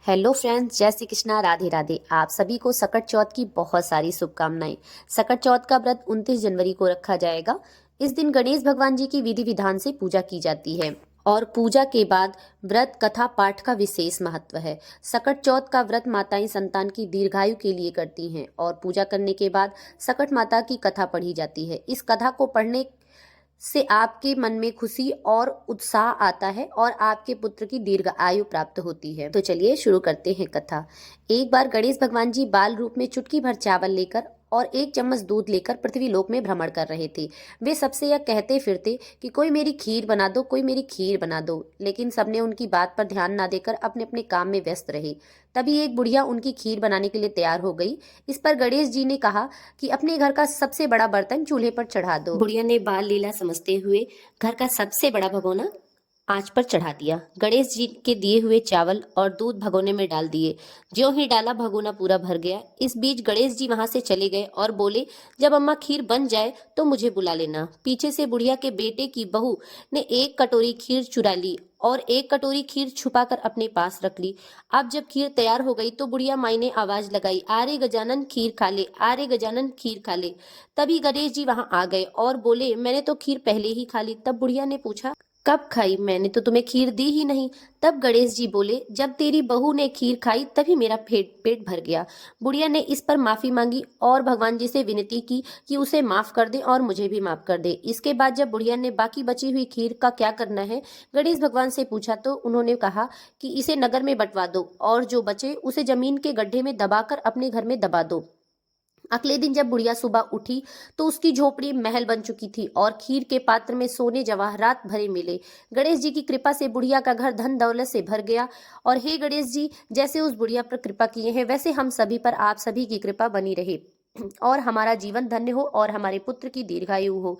Hello friends, जय श्री कृष्णा, राधे राधे। आप सभी को सकट चौथ की बहुत सारी शुभकामनाएं। सकट चौथ का व्रत 29 जनवरी को रखा जाएगा। इस दिन गणेश भगवान जी की विधि विधान से पूजा की जाती है और पूजा के बाद व्रत कथा पाठ का विशेष महत्व है। सकट चौथ का व्रत माताएं संतान की दीर्घायु के लिए करती हैं और पूजा करने के बाद सकट माता की कथा पढ़ी जाती है। इस कथा को पढ़ने से आपके मन में खुशी और उत्साह आता है और आपके पुत्र की दीर्घ आयु प्राप्त होती है। तो चलिए शुरू करते हैं कथा। एक बार गणेश भगवान जी बाल रूप में चुटकी भर चावल लेकर और 1 चम्मच दूध लेकर पृथ्वी लोक में भ्रमण कर रहे थे। वे सबसे यह कहते फिरते कि कोई मेरी खीर बना दो, कोई मेरी खीर बना दो, लेकिन सबने उनकी बात पर ध्यान ना देकर अपने अपने काम में व्यस्त रहे। तभी एक बुढ़िया उनकी खीर बनाने के लिए तैयार हो गई। इस पर गणेश जी ने कहा कि अपने घर का सबसे बड़ा बर्तन चूल्हे पर चढ़ा दो। बुढ़िया ने बाल लीला समझते हुए घर का सबसे बड़ा भगोना आंच पर चढ़ा दिया। गणेश जी के दिए हुए चावल और दूध भगोने में डाल दिए। ज्यों ही डाला, भगोना पूरा भर गया। इस बीच गणेश जी वहां से चले गए और बोले, जब अम्मा खीर बन जाए तो मुझे बुला लेना। पीछे से बुढ़िया के बेटे की बहू ने 1 कटोरी खीर चुरा ली और 1 कटोरी खीर छुपाकर अपने पास रख ली। अब जब खीर तैयार हो गई तो बुढ़िया माई ने आवाज लगाई, आरे गजानन खीर खा ले, आरे गजानन खीर खा ले। तभी गणेश जी वहां आ गए और बोले, मैंने तो खीर पहले ही खा ली। तब बुढ़िया ने पूछा, कब खाई? मैंने तो तुम्हें खीर दी ही नहीं। तब गणेश जी बोले, जब तेरी बहू ने खीर खाई तभी मेरा पेट पेट भर गया। बुढ़िया ने इस पर माफी मांगी और भगवान जी से विनती की कि उसे माफ कर दे और मुझे भी माफ कर दे। इसके बाद जब बुढ़िया ने बाकी बची हुई खीर का क्या करना है गणेश भगवान से पूछा तो उन्होंने कहा कि इसे नगर में बंटवा दो और जो बचे उसे जमीन के गड्ढे में दबाकर अपने घर में दबा दो। अगले दिन जब बुढ़िया सुबह उठी तो उसकी झोपड़ी महल बन चुकी थी और खीर के पात्र में सोने जवाहरात भरे मिले। गणेश जी की कृपा से बुढ़िया का घर धन दौलत से भर गया। और हे गणेश जी, जैसे उस बुढ़िया पर कृपा किए हैं वैसे हम सभी पर आप सभी की कृपा बनी रहे और हमारा जीवन धन्य हो और हमारे पुत्र की दीर्घायु हो।